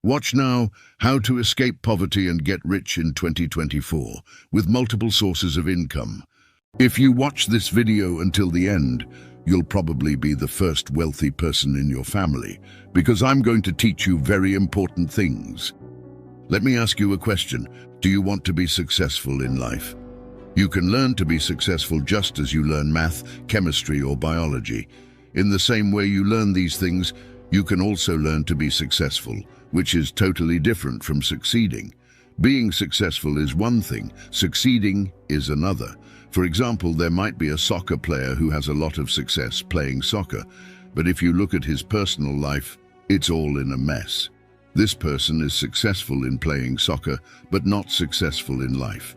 Watch now how to escape poverty and get rich in 2024 with multiple sources of income. If you watch this video until the end, you'll probably be the first wealthy person in your family because I'm going to teach you very important things. Let me ask you a question. Do you want to be successful in life? You can learn to be successful just as you learn math, chemistry, or biology. In the same way you learn these things, you can also learn to be successful, which is totally different from succeeding. Being successful is one thing, succeeding is another. For example, there might be a soccer player who has a lot of success playing soccer, but if you look at his personal life, it's all in a mess. This person is successful in playing soccer, but not successful in life.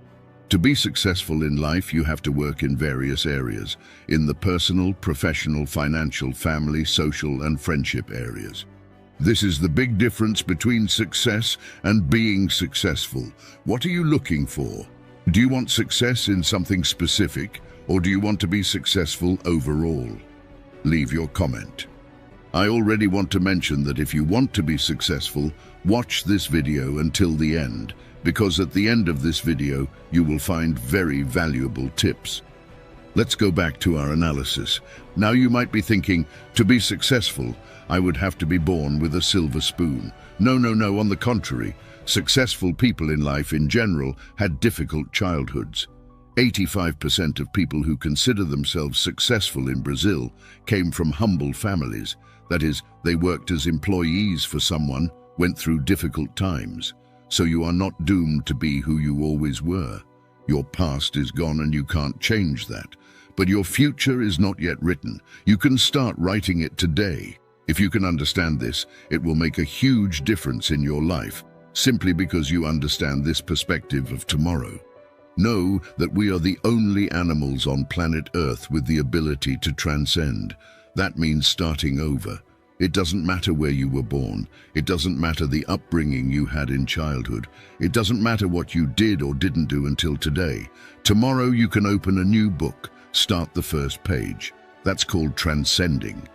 To be successful in life, you have to work in various areas, in the personal, professional, financial, family, social, and friendship areas. This is the big difference between success and being successful. What are you looking for? Do you want success in something specific, or do you want to be successful overall? Leave your comment. I already want to mention that if you want to be successful, watch this video until the end, because at the end of this video, you will find very valuable tips. Let's go back to our analysis. Now you might be thinking, to be successful, I would have to be born with a silver spoon. No, on the contrary. Successful people in life in general had difficult childhoods. 85% of people who consider themselves successful in Brazil came from humble families. That is, they worked as employees for someone, went through difficult times. So you are not doomed to be who you always were. Your past is gone and you can't change that. But your future is not yet written. You can start writing it today. If you can understand this, it will make a huge difference in your life, simply because you understand this perspective of tomorrow. Know that we are the only animals on planet Earth with the ability to transcend. That means starting over. It doesn't matter where you were born. It doesn't matter the upbringing you had in childhood. It doesn't matter what you did or didn't do until today. Tomorrow you can open a new book, start the first page. That's called transcending.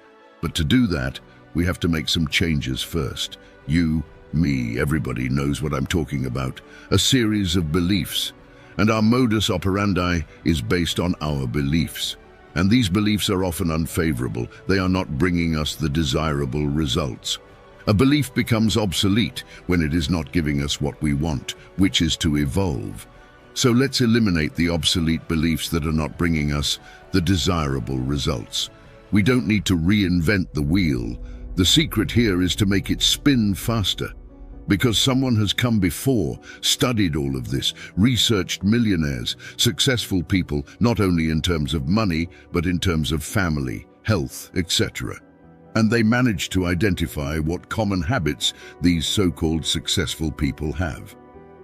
But to do that, we have to make some changes first. You, me, everybody knows what I'm talking about. A series of beliefs. And our modus operandi is based on our beliefs. And these beliefs are often unfavorable. They are not bringing us the desirable results. A belief becomes obsolete when it is not giving us what we want, which is to evolve. So let's eliminate the obsolete beliefs that are not bringing us the desirable results. We don't need to reinvent the wheel. The secret here is to make it spin faster. Because someone has come before, studied all of this, researched millionaires, successful people, not only in terms of money, but in terms of family, health, etc. And they managed to identify what common habits these so-called successful people have.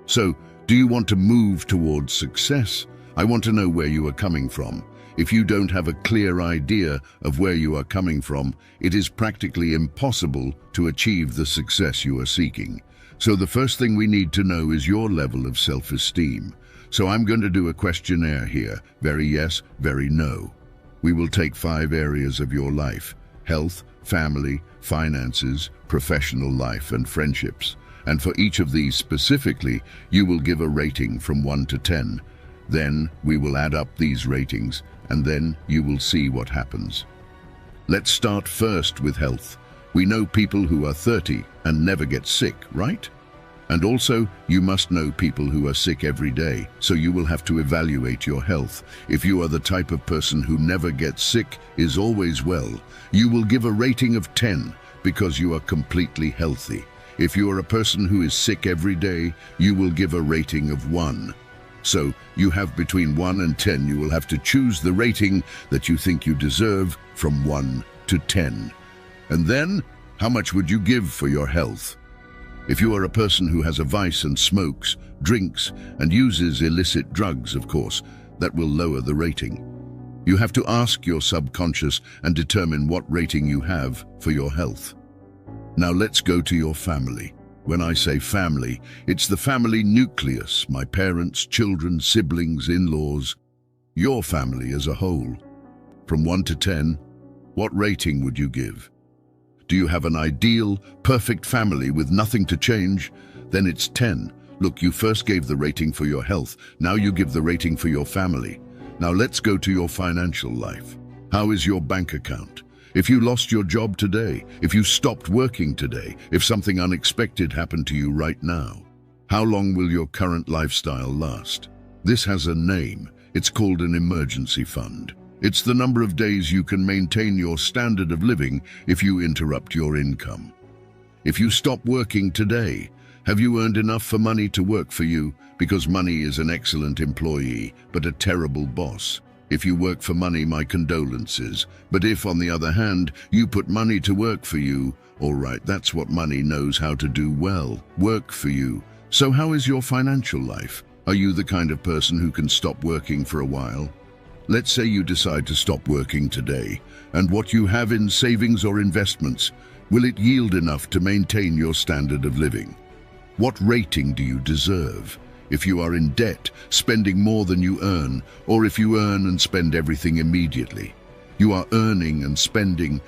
So, do you want to move towards success? I want to know where you are coming from. If you don't have a clear idea of where you are coming from, it is practically impossible to achieve the success you are seeking. So the first thing we need to know is your level of self-esteem. So I'm going to do a questionnaire here. Very yes, very no. We will take 5 areas of your life: health, family, finances, professional life, and friendships. And for each of these specifically, you will give a rating from 1 to 10. Then we will add up these ratings, and then you will see what happens. Let's start first with health. We know people who are 30 and never get sick, right? And also, you must know people who are sick every day, so you will have to evaluate your health. If you are the type of person who never gets sick, is always well, you will give a rating of 10 because you are completely healthy. If you are a person who is sick every day, you will give a rating of 1. So, you have between 1 and 10. You will have to choose the rating that you think you deserve from 1 to 10. And then, how much would you give for your health? If you are a person who has a vice and smokes, drinks, and uses illicit drugs, of course, that will lower the rating. You have to ask your subconscious and determine what rating you have for your health. Now let's go to your family. When I say family, it's the family nucleus, my parents, children, siblings, in-laws, your family as a whole. From 1 to 10, what rating would you give? Do you have an ideal, perfect family with nothing to change? Then it's 10. Look, you first gave the rating for your health, now you give the rating for your family. Now let's go to your financial life. How is your bank account? If you lost your job today, if you stopped working today, if something unexpected happened to you right now, how long will your current lifestyle last? This has a name. It's called an emergency fund. It's the number of days you can maintain your standard of living if you interrupt your income. If you stop working today, have you earned enough for money to work for you? Because money is an excellent employee, but a terrible boss. If you work for money, my condolences. But if, on the other hand, you put money to work for you, all right, that's what money knows how to do well, work for you. So how is your financial life? Are you the kind of person who can stop working for a while? Let's say you decide to stop working today, and what you have in savings or investments, will it yield enough to maintain your standard of living? What rating do you deserve? If you are in debt, spending more than you earn, or if you earn and spend everything immediately? You are earning and spending,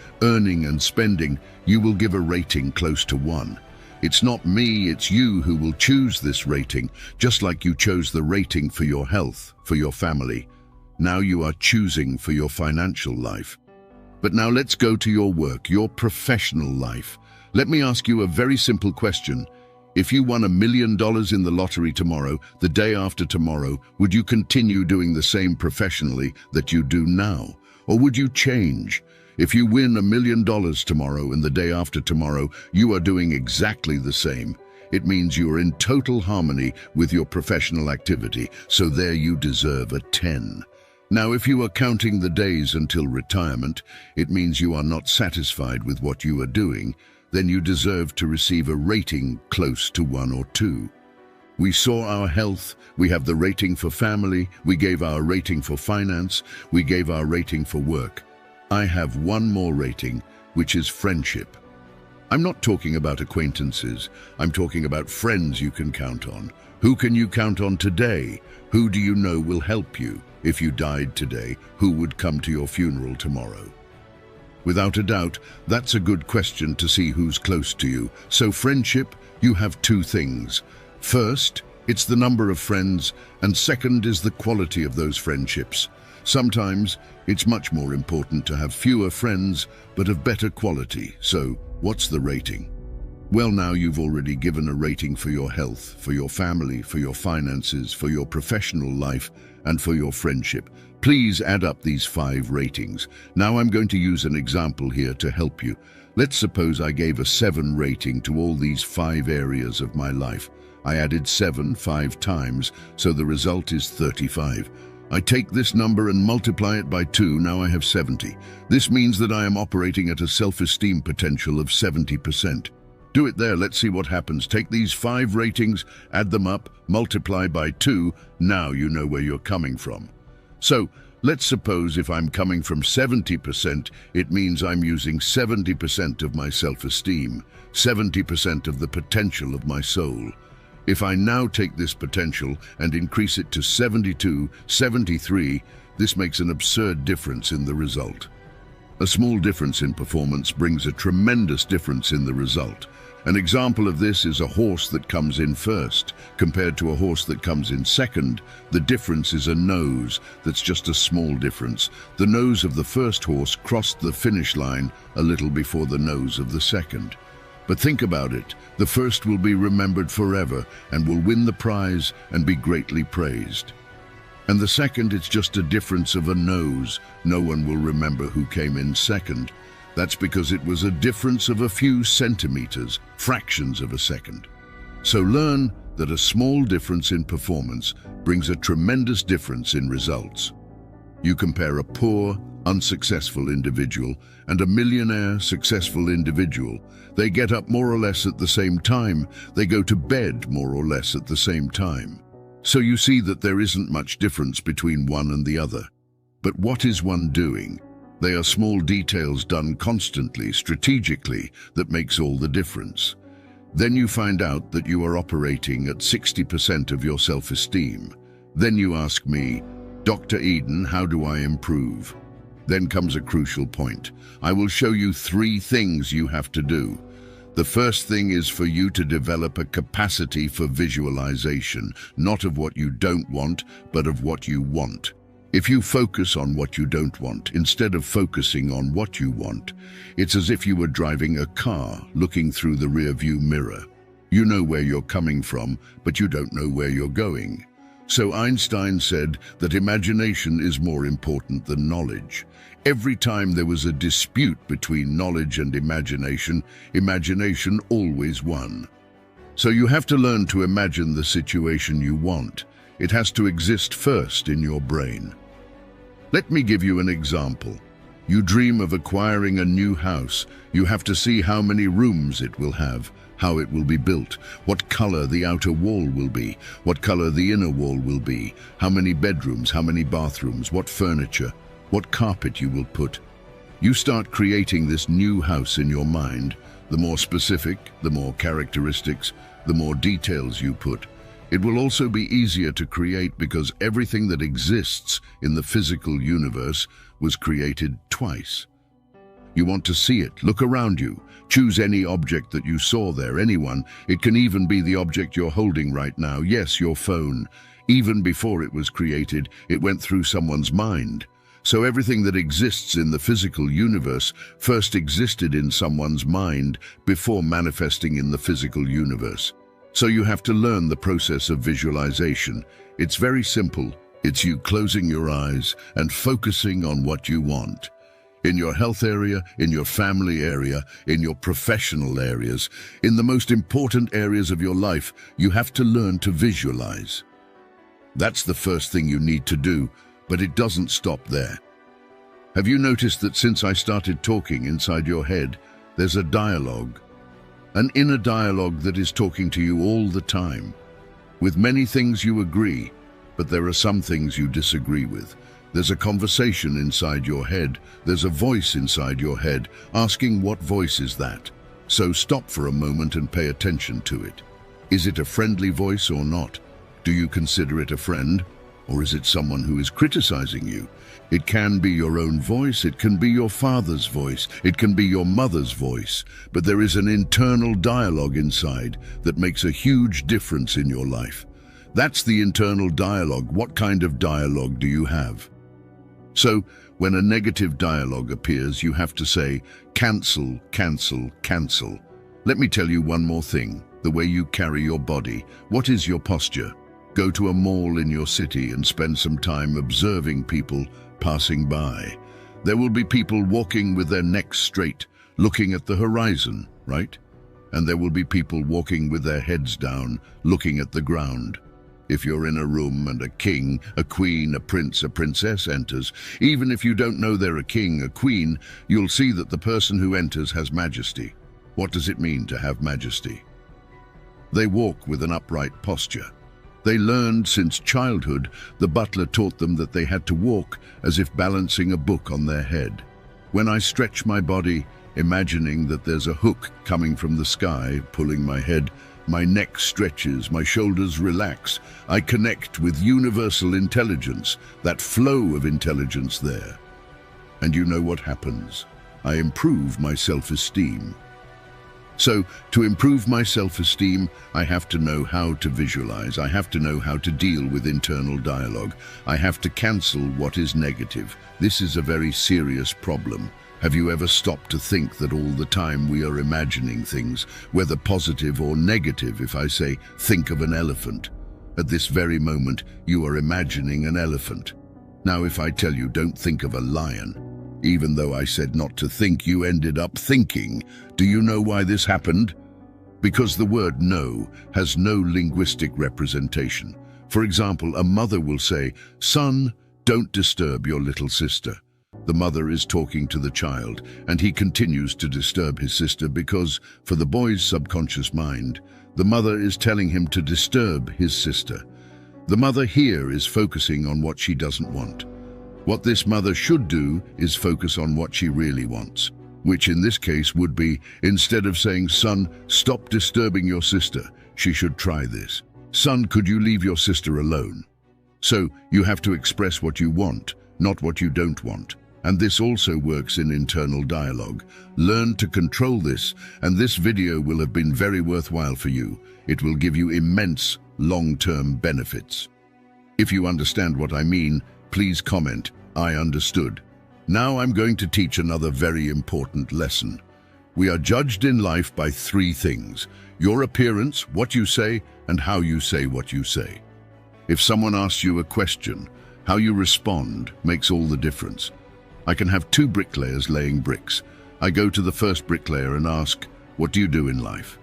you will give a rating close to 1. It's not me, it's you who will choose this rating, just like you chose the rating for your health, for your family. Now you are choosing for your financial life. But now let's go to your work, your professional life. Let me ask you a very simple question. If you won $1 million in the lottery tomorrow, the day after tomorrow, would you continue doing the same professionally that you do now? Or would you change? If you win $1 million tomorrow and the day after tomorrow, you are doing exactly the same. It means you are in total harmony with your professional activity, so there you deserve a 10. Now, if you are counting the days until retirement, it means you are not satisfied with what you are doing, then you deserve to receive a rating close to 1 or 2. We saw our health, we have the rating for family, we gave our rating for finance, we gave our rating for work. I have one more rating, which is friendship. I'm not talking about acquaintances, I'm talking about friends you can count on. Who can you count on today? Who do you know will help you? If you died today, who would come to your funeral tomorrow? Without a doubt, that's a good question to see who's close to you. So friendship, you have 2 things. First, it's the number of friends, and second is the quality of those friendships. Sometimes, it's much more important to have fewer friends, but of better quality. So, what's the rating? Well, now you've already given a rating for your health, for your family, for your finances, for your professional life, and for your friendship. Please add up these 5 ratings. Now I'm going to use an example here to help you. Let's suppose I gave a 7 rating to all these 5 areas of my life. I added 7 5 times, so the result is 35. I take this number and multiply it by 2, now I have 70. This means that I am operating at a self-esteem potential of 70%. Do it there, let's see what happens. Take these 5 ratings, add them up, multiply by 2, now you know where you're coming from. So, let's suppose if I'm coming from 70%, it means I'm using 70% of my self-esteem, 70% of the potential of my soul. If I now take this potential and increase it to 72, 73, this makes an absurd difference in the result. A small difference in performance brings a tremendous difference in the result. An example of this is a horse that comes in first. Compared to a horse that comes in second, the difference is a nose. That's just a small difference. The nose of the first horse crossed the finish line a little before the nose of the second. But think about it, the first will be remembered forever and will win the prize and be greatly praised. And the second, it's just a difference of a nose. No one will remember who came in second. That's because it was a difference of a few centimeters, fractions of a second. So learn that a small difference in performance brings a tremendous difference in results. You compare a poor, unsuccessful individual and a millionaire, successful individual. They get up more or less at the same time. They go to bed more or less at the same time. So you see that there isn't much difference between one and the other. But what is one doing? They are small details done constantly, strategically, that makes all the difference. Then you find out that you are operating at 60% of your self-esteem. Then you ask me, Dr. Eden, how do I improve? Then comes a crucial point. I will show you 3 things you have to do. The first thing is for you to develop a capacity for visualization, not of what you don't want, but of what you want. If you focus on what you don't want, instead of focusing on what you want, it's as if you were driving a car, looking through the rearview mirror. You know where you're coming from, but you don't know where you're going. So Einstein said that imagination is more important than knowledge. Every time there was a dispute between knowledge and imagination, imagination always won. So you have to learn to imagine the situation you want. It has to exist first in your brain. Let me give you an example. You dream of acquiring a new house. You have to see how many rooms it will have, how it will be built, what color the outer wall will be, what color the inner wall will be, how many bedrooms, how many bathrooms, what furniture, what carpet you will put. You start creating this new house in your mind. The more specific, the more characteristics, the more details you put. It will also be easier to create because everything that exists in the physical universe was created twice. You want to see it, look around you, choose any object that you saw there, anyone. It can even be the object you're holding right now, yes, your phone. Even before it was created, it went through someone's mind. So everything that exists in the physical universe first existed in someone's mind before manifesting in the physical universe. So you have to learn the process of visualization. It's very simple. It's you closing your eyes and focusing on what you want. In your health area, in your family area, in your professional areas, in the most important areas of your life, you have to learn to visualize. That's the first thing you need to do, but it doesn't stop there. Have you noticed that since I started talking inside your head, there's a dialogue? An inner dialogue that is talking to you all the time. With many things you agree, but there are some things you disagree with. There's a conversation inside your head. There's a voice inside your head asking what voice is that. So stop for a moment and pay attention to it. Is it a friendly voice or not? Do you consider it a friend? Or is it someone who is criticizing you? It can be your own voice, it can be your father's voice, it can be your mother's voice, but there is an internal dialogue inside that makes a huge difference in your life. That's the internal dialogue. What kind of dialogue do you have? So, when a negative dialogue appears, you have to say, cancel, cancel, cancel. Let me tell you one more thing, the way you carry your body. What is your posture? Go to a mall in your city and spend some time observing people passing by. There will be people walking with their necks straight, looking at the horizon, right? And there will be people walking with their heads down, looking at the ground. If you're in a room and a king, a queen, a prince, a princess enters, even if you don't know they're a king, a queen, you'll see that the person who enters has majesty. What does it mean to have majesty? They walk with an upright posture. They learned since childhood. The butler taught them that they had to walk as if balancing a book on their head. When I stretch my body, imagining that there's a hook coming from the sky, pulling my head, my neck stretches, my shoulders relax. I connect with universal intelligence, that flow of intelligence there. And you know what happens? I improve my self-esteem. So, to improve my self-esteem, I have to know how to visualize. I have to know how to deal with internal dialogue. I have to cancel what is negative. This is a very serious problem. Have you ever stopped to think that all the time we are imagining things, whether positive or negative? If I say, think of an elephant, at this very moment, you are imagining an elephant. Now, if I tell you, don't think of a lion, even though I said not to think, you ended up thinking. Do you know why this happened? Because the word no has no linguistic representation. For example, a mother will say, son, don't disturb your little sister. The mother is talking to the child, and he continues to disturb his sister because, for the boy's subconscious mind, the mother is telling him to disturb his sister. The mother here is focusing on what she doesn't want. What this mother should do is focus on what she really wants, which in this case would be, instead of saying, son, stop disturbing your sister, she should try this. Son, could you leave your sister alone? So you have to express what you want, not what you don't want. And this also works in internal dialogue. Learn to control this, and this video will have been very worthwhile for you. It will give you immense long-term benefits. If you understand what I mean, please comment, "I understood." Now I'm going to teach another very important lesson. We are judged in life by three things: your appearance, what you say, and how you say what you say. If someone asks you a question, how you respond makes all the difference. I can have two bricklayers laying bricks. I go to the first bricklayer and ask, "What do you do in life?"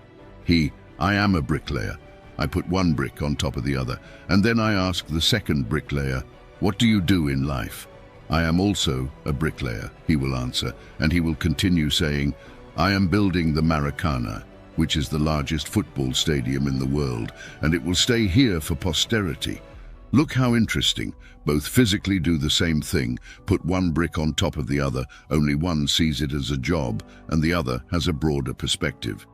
"I am a bricklayer." I put one brick on top of the other, and then I ask the second bricklayer, "What do you do in life?" "I am also a bricklayer," he will answer, and he will continue saying, "I am building the Maracana, which is the largest football stadium in the world, and it will stay here for posterity." Look how interesting. Both physically do the same thing, put one brick on top of the other, only one sees it as a job, and the other has a broader perspective.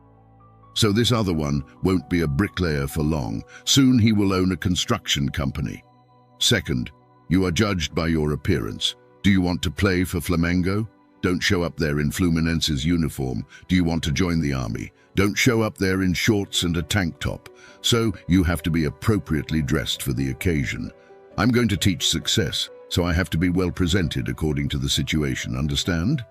So this other one won't be a bricklayer for long. Soon he will own a construction company. Second, you are judged by your appearance. Do you want to play for Flamengo? Don't show up there in Fluminense's uniform. Do you want to join the army? Don't show up there in shorts and a tank top. So you have to be appropriately dressed for the occasion. I'm going to teach success, so I have to be well presented according to the situation, understand?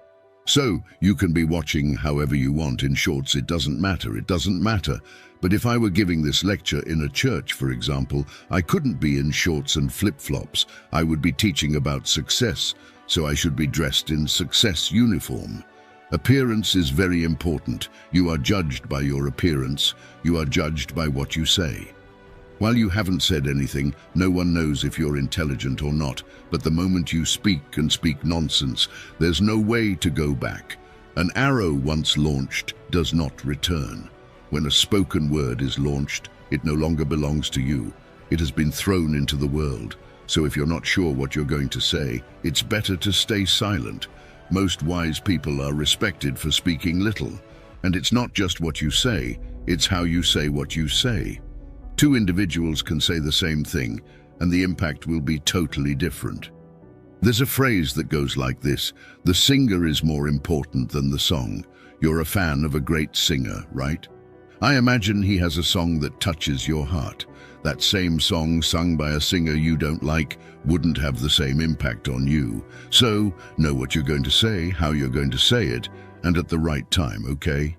So you can be watching however you want in shorts, it doesn't matter. But if I were giving this lecture in a church, for example, I couldn't be in shorts and flip-flops. I would be teaching about success, so I should be dressed in success uniform. Appearance is very important. You are judged by your appearance. You are judged by what you say. While you haven't said anything, no one knows if you're intelligent or not, but the moment you speak and speak nonsense, there's no way to go back. An arrow once launched does not return. When a spoken word is launched, it no longer belongs to you. It has been thrown into the world. So if you're not sure what you're going to say, it's better to stay silent. Most wise people are respected for speaking little. And it's not just what you say, it's how you say what you say. Two individuals can say the same thing, and the impact will be totally different. There's a phrase that goes like this: the singer is more important than the song. You're a fan of a great singer, right? I imagine he has a song that touches your heart. That same song sung by a singer you don't like wouldn't have the same impact on you. So, know what you're going to say, how you're going to say it, and at the right time, okay?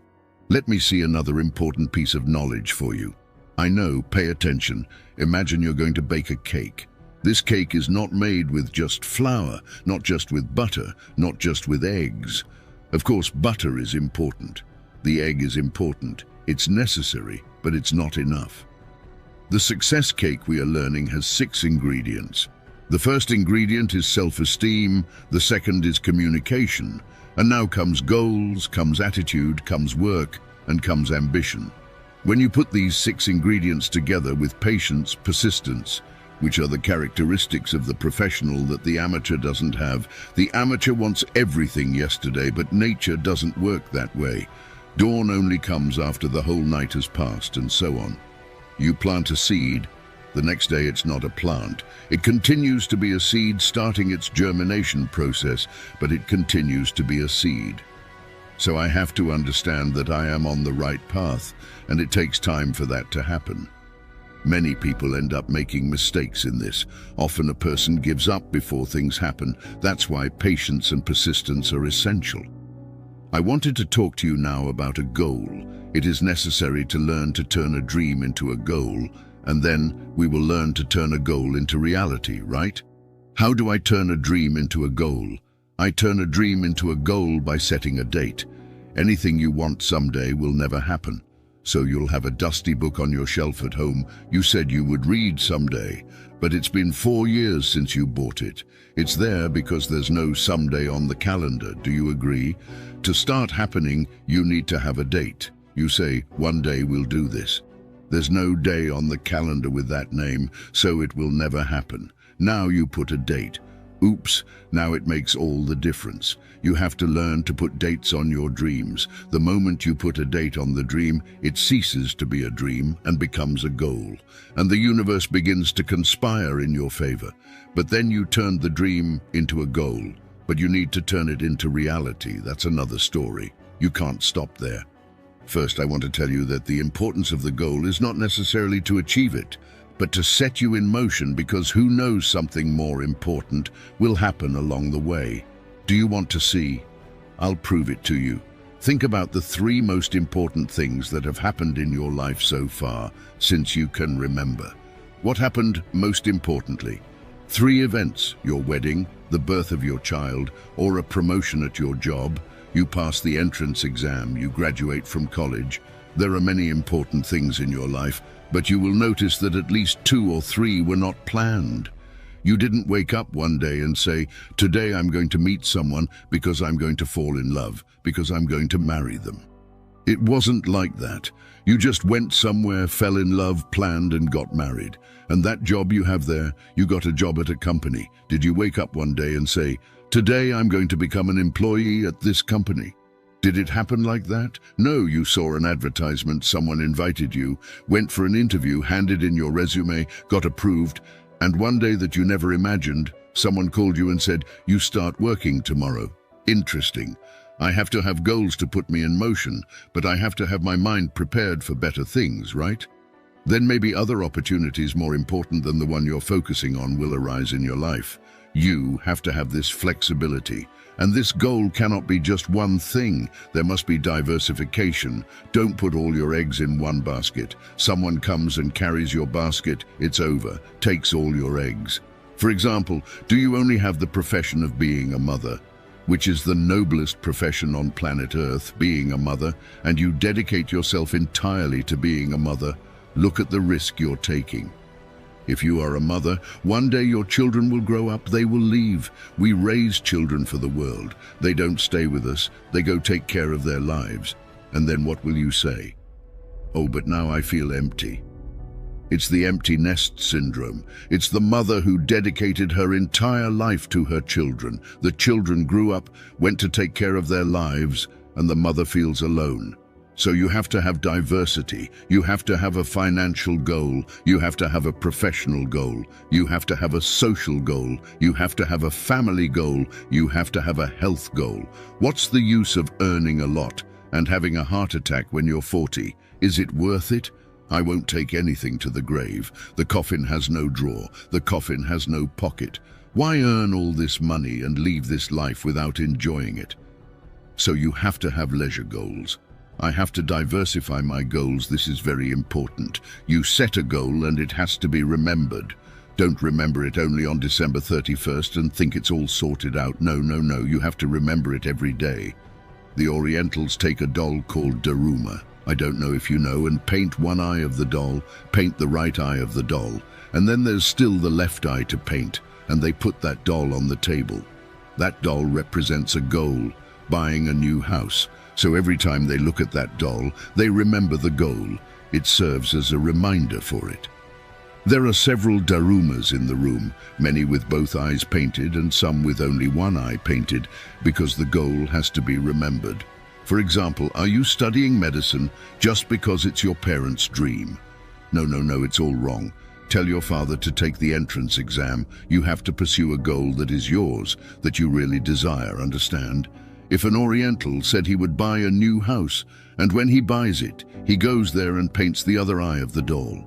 Let me see another important piece of knowledge for you. I know, pay attention. Imagine you're going to bake a cake. This cake is not made with just flour, not just with butter, not just with eggs. Of course, butter is important. The egg is important. It's necessary, but it's not enough. The success cake we are learning has 6 ingredients. The first ingredient is self-esteem, the second is communication, and now comes goals, comes attitude, comes work, and comes ambition. When you put these 6 ingredients together with patience, persistence, which are the characteristics of the professional that the amateur doesn't have. The amateur wants everything yesterday, but nature doesn't work that way. Dawn only comes after the whole night has passed, and so on. You plant a seed, the next day it's not a plant. It continues to be a seed, starting its germination process, but it continues to be a seed. So I have to understand that I am on the right path, and it takes time for that to happen. Many people end up making mistakes in this. Often a person gives up before things happen. That's why patience and persistence are essential. I wanted to talk to you now about a goal. It is necessary to learn to turn a dream into a goal, and then we will learn to turn a goal into reality, right? How do I turn a dream into a goal? I turn a dream into a goal by setting a date. Anything you want someday will never happen. So you'll have a dusty book on your shelf at home you said you would read someday, but it's been 4 years since you bought it. It's there because there's no someday on the calendar, do you agree? To start happening, you need to have a date. You say, one day we'll do this. There's no day on the calendar with that name, so it will never happen. Now you put a date. Oops, now it makes all the difference. You have to learn to put dates on your dreams. The moment you put a date on the dream, it ceases to be a dream and becomes a goal. And the universe begins to conspire in your favor. But then you turned the dream into a goal. But you need to turn it into reality. That's another story. You can't stop there. First, I want to tell you that the importance of the goal is not necessarily to achieve it, but to set you in motion, because who knows, something more important will happen along the way. Do you want to see? I'll prove it to you. Think about the 3 most important things that have happened in your life so far, since you can remember. What happened most importantly? 3 events: your wedding, the birth of your child, or a promotion at your job. You pass the entrance exam, you graduate from college. There are many important things in your life, but you will notice that at least 2 or 3 were not planned. You didn't wake up one day and say, today I'm going to meet someone because I'm going to fall in love, because I'm going to marry them. It wasn't like that. You just went somewhere, fell in love, planned, and got married. And that job you have there, you got a job at a company. Did you wake up one day and say, today I'm going to become an employee at this company? Did it happen like that? No, you saw an advertisement, someone invited you, went for an interview, handed in your resume, got approved, and one day that you never imagined, someone called you and said, you start working tomorrow. Interesting. I have to have goals to put me in motion, but I have to have my mind prepared for better things, right? Then maybe other opportunities more important than the one you're focusing on will arise in your life. You have to have this flexibility. And this goal cannot be just one thing. There must be diversification. Don't put all your eggs in one basket. Someone comes and carries your basket, it's over, takes all your eggs. For example, do you only have the profession of being a mother, which is the noblest profession on planet Earth, being a mother, and you dedicate yourself entirely to being a mother? Look at the risk you're taking. If you are a mother, one day your children will grow up, they will leave. We raise children for the world. They don't stay with us, they go take care of their lives. And then what will you say? Oh, but now I feel empty. It's the empty nest syndrome. It's the mother who dedicated her entire life to her children. The children grew up, went to take care of their lives, and the mother feels alone. So you have to have diversity. You have to have a financial goal. You have to have a professional goal. You have to have a social goal. You have to have a family goal. You have to have a health goal. What's the use of earning a lot and having a heart attack when you're 40? Is it worth it? I won't take anything to the grave. The coffin has no drawer. The coffin has no pocket. Why earn all this money and leave this life without enjoying it? So you have to have leisure goals. I have to diversify my goals. This is very important. You set a goal and it has to be remembered. Don't remember it only on December 31st and think it's all sorted out. No, no, no. You have to remember it every day. The Orientals take a doll called Daruma, I don't know if you know, and paint one eye of the doll, paint the right eye of the doll, and then there's still the left eye to paint, and they put that doll on the table. That doll represents a goal, buying a new house. So every time they look at that doll, they remember the goal. It serves as a reminder for it. There are several darumas in the room, many with both eyes painted and some with only one eye painted, because the goal has to be remembered. For example, are you studying medicine just because it's your parents' dream? No, no, no, it's all wrong. Tell your father to take the entrance exam. You have to pursue a goal that is yours, that you really desire, understand? If an Oriental said he would buy a new house, and when he buys it, he goes there and paints the other eye of the doll.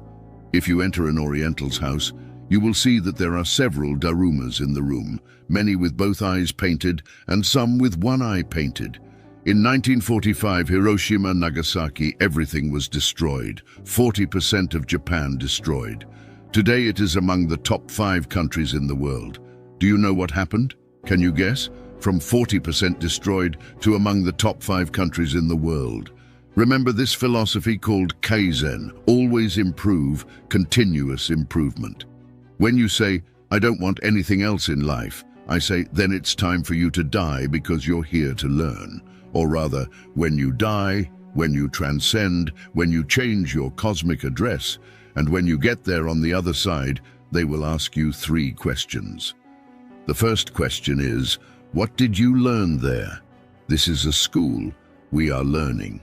If you enter an Oriental's house, you will see that there are several darumas in the room, many with both eyes painted and some with one eye painted. In 1945, Hiroshima, Nagasaki, everything was destroyed. 40% of Japan destroyed. Today it is among the top 5 countries in the world. Do you know what happened? Can you guess? From 40% destroyed to among the top 5 countries in the world. Remember this philosophy called Kaizen, always improve, continuous improvement. When you say, I don't want anything else in life, I say, then it's time for you to die because you're here to learn. Or rather, when you die, when you transcend, when you change your cosmic address, and when you get there on the other side, they will ask you 3 questions. The first question is, what did you learn there? This is a school. We are learning.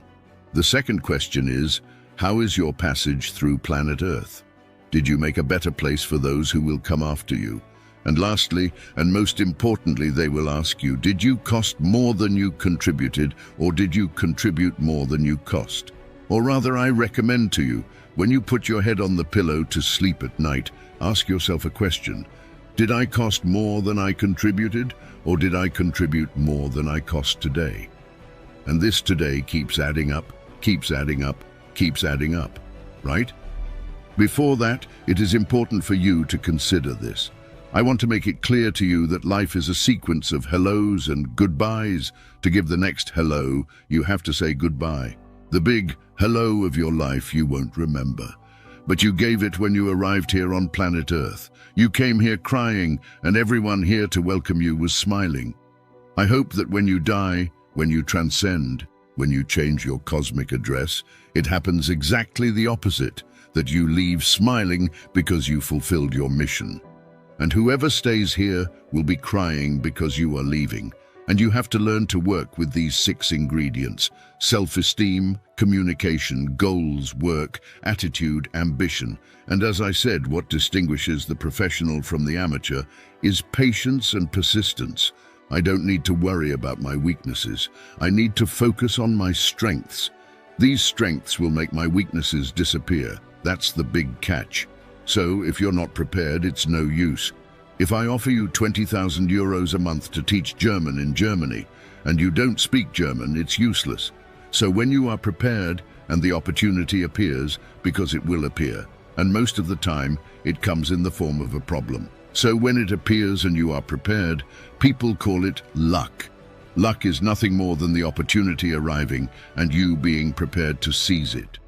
The second question is, how is your passage through planet Earth? Did you make a better place for those who will come after you? And lastly, and most importantly, they will ask you, did you cost more than you contributed, or did you contribute more than you cost? Or rather, I recommend to you, when you put your head on the pillow to sleep at night, ask yourself a question. Did I cost more than I contributed, or did I contribute more than I cost today? And this today keeps adding up, keeps adding up, keeps adding up, right? Before that, it is important for you to consider this. I want to make it clear to you that life is a sequence of hellos and goodbyes. To give the next hello, you have to say goodbye. The big hello of your life you won't remember. But you gave it when you arrived here on planet Earth. You came here crying, and everyone here to welcome you was smiling. I hope that when you die, when you transcend, when you change your cosmic address, it happens exactly the opposite, that you leave smiling because you fulfilled your mission. And whoever stays here will be crying because you are leaving. And you have to learn to work with these 6 ingredients: self-esteem, communication, goals, work, attitude, ambition. And as I said, what distinguishes the professional from the amateur is patience and persistence. I don't need to worry about my weaknesses. I need to focus on my strengths. These strengths will make my weaknesses disappear. That's the big catch. So if you're not prepared, it's no use. If I offer you 20,000 euros a month to teach German in Germany, and you don't speak German, it's useless. So when you are prepared and the opportunity appears, because it will appear, and most of the time it comes in the form of a problem. So when it appears and you are prepared, people call it luck. Luck is nothing more than the opportunity arriving and you being prepared to seize it.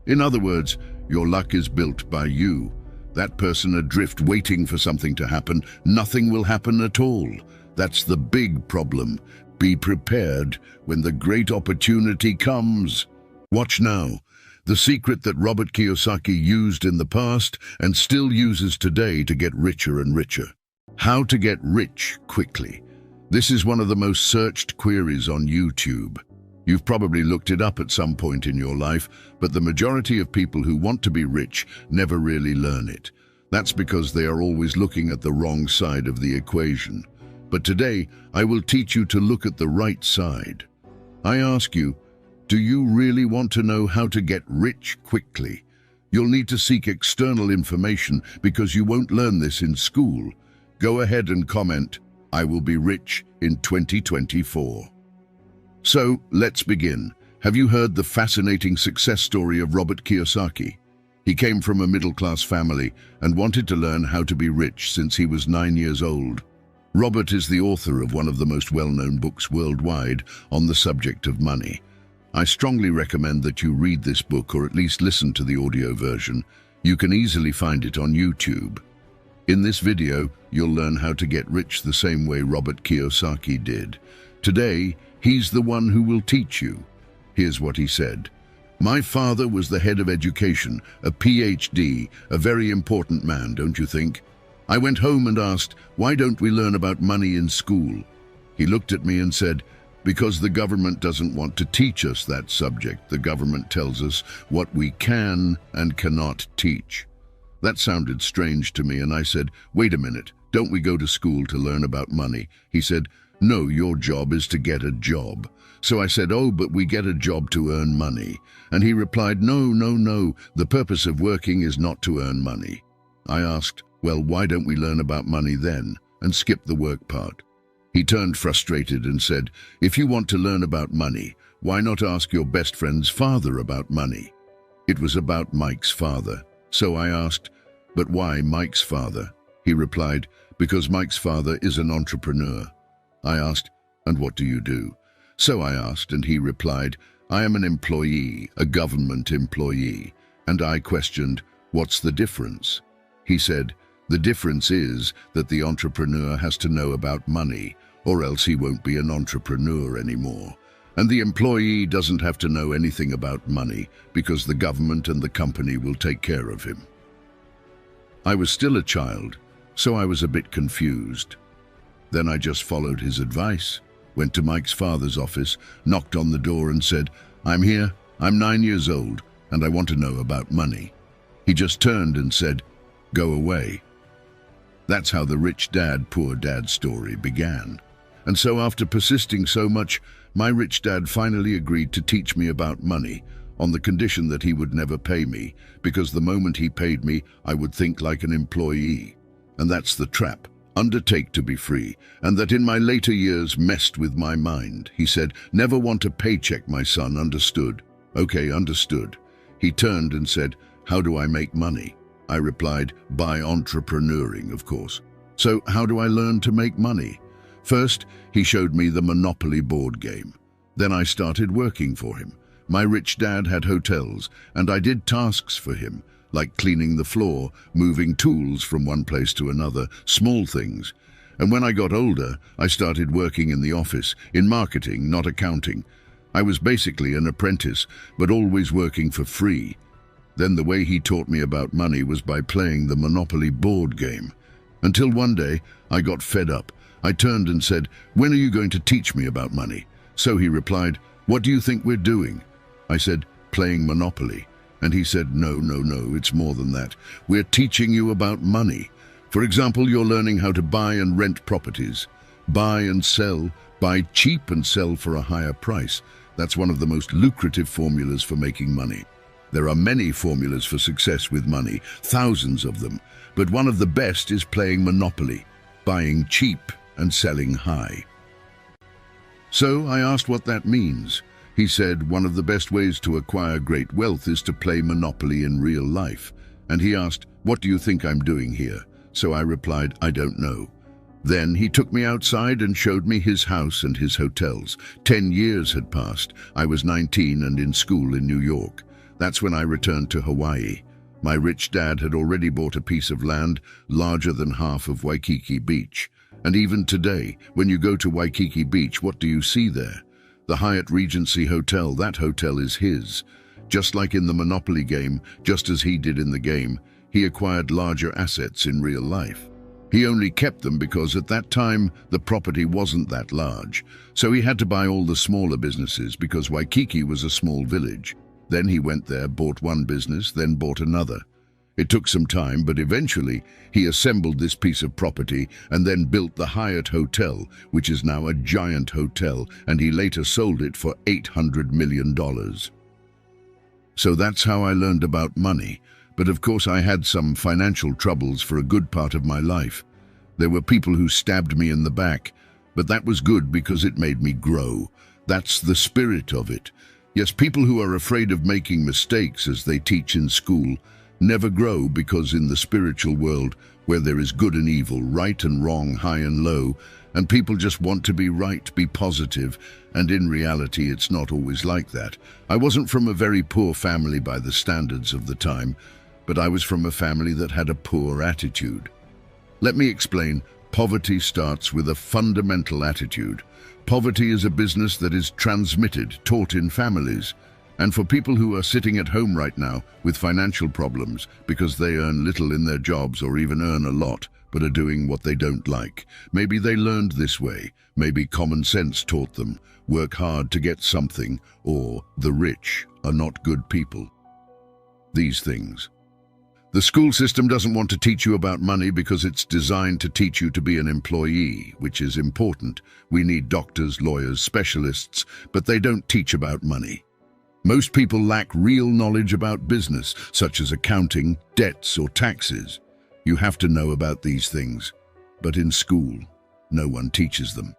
In other words, your luck is built by you. That person adrift waiting for something to happen, nothing will happen at all. That's the big problem. Be prepared when the great opportunity comes. Watch now. The secret that Robert Kiyosaki used in the past and still uses today to get richer and richer. How to get rich quickly. This is one of the most searched queries on YouTube. You've probably looked it up at some point in your life, but the majority of people who want to be rich never really learn it. That's because they are always looking at the wrong side of the equation. But today, I will teach you to look at the right side. I ask you, do you really want to know how to get rich quickly? You'll need to seek external information because you won't learn this in school. Go ahead and comment, I will be rich in 2024. So, let's begin. Have you heard the fascinating success story of Robert Kiyosaki? He came from a middle-class family and wanted to learn how to be rich since he was 9 years old. Robert is the author of one of the most well-known books worldwide on the subject of money. I strongly recommend that you read this book or at least listen to the audio version. You can easily find it on YouTube. In this video, you'll learn how to get rich the same way Robert Kiyosaki did. Today, he's the one who will teach you. Here's what he said. My father was the head of education, a PhD, a very important man, don't you think? I went home and asked, why don't we learn about money in school? He looked at me and said, because the government doesn't want to teach us that subject. The government tells us what we can and cannot teach. That sounded strange to me, and I said, wait a minute, don't we go to school to learn about money? He said, no, your job is to get a job. So I said, oh, but we get a job to earn money. And he replied, no, the purpose of working is not to earn money. I asked, well, why don't we learn about money then, and skip the work part? He turned frustrated and said, if you want to learn about money, why not ask your best friend's father about money? It was about Mike's father. So I asked, but why Mike's father? He replied, because Mike's father is an entrepreneur. I asked, and what do you do? So I asked, and he replied, I am an employee, a government employee. And I questioned, what's the difference? He said, the difference is that the entrepreneur has to know about money, or else he won't be an entrepreneur anymore. And the employee doesn't have to know anything about money because the government and the company will take care of him. I was still a child, so I was a bit confused. Then I just followed his advice, went to Mike's father's office, knocked on the door and said, I'm here, I'm 9 years old, and I want to know about money. He just turned and said, go away. That's how the rich dad, poor dad story began. And so after persisting so much, my rich dad finally agreed to teach me about money, on the condition that he would never pay me, because the moment he paid me, I would think like an employee. And that's the trap. Undertake to be free, and that in my later years messed with my mind. He said, "Never want a paycheck, my son, understood?" Okay, understood. He turned and said, "How do I make money?" I replied, "By entrepreneuring, of course." So how do I learn to make money? First, he showed me the Monopoly board game. Then I started working for him. My rich dad had hotels, and I did tasks for him, like cleaning the floor, moving tools from one place to another, small things. And when I got older, I started working in the office, in marketing, not accounting. I was basically an apprentice, but always working for free. Then the way he taught me about money was by playing the Monopoly board game. Until one day, I got fed up. I turned and said, "When are you going to teach me about money?" So he replied, "What do you think we're doing?" I said, "Playing Monopoly." And he said, No, it's more than that. We're teaching you about money. For example, you're learning how to buy and rent properties. Buy and sell, buy cheap and sell for a higher price. That's one of the most lucrative formulas for making money. There are many formulas for success with money, thousands of them. But one of the best is playing Monopoly, buying cheap and selling high. So I asked what that means. He said one of the best ways to acquire great wealth is to play Monopoly in real life. And he asked, "What do you think I'm doing here?" So I replied, "I don't know." Then he took me outside and showed me his house and his hotels. 10 years had passed. I was 19 and in school in New York. That's when I returned to Hawaii. My rich dad had already bought a piece of land larger than half of Waikiki Beach. And even today, when you go to Waikiki Beach, what do you see there? The Hyatt Regency Hotel, that hotel is his. Just like in the Monopoly game, just as he did in the game, he acquired larger assets in real life. He only kept them because at that time, the property wasn't that large. So he had to buy all the smaller businesses because Waikiki was a small village. Then he went there, bought one business, then bought another. It took some time, but eventually he assembled this piece of property and then built the Hyatt Hotel, which is now a giant hotel, and he later sold it for $800 million. So that's how I learned about money. But of course I had some financial troubles for a good part of my life. There were people who stabbed me in the back, but that was good because it made me grow. That's the spirit of it. Yes, people who are afraid of making mistakes, as they teach in school, never grow, because in the spiritual world, where there is good and evil, right and wrong, high and low, and people just want to be right, be positive, and in reality it's not always like that. I wasn't from a very poor family by the standards of the time, but I was from a family that had a poor attitude. Let me explain. Poverty starts with a fundamental attitude. Poverty is a business that is transmitted, taught in families. And for people who are sitting at home right now with financial problems because they earn little in their jobs or even earn a lot but are doing what they don't like, maybe they learned this way, maybe common sense taught them, work hard to get something, or the rich are not good people. These things. The school system doesn't want to teach you about money because it's designed to teach you to be an employee, which is important. We need doctors, lawyers, specialists, but they don't teach about money. Most people lack real knowledge about business, such as accounting, debts, or taxes. You have to know about these things, but in school, no one teaches them.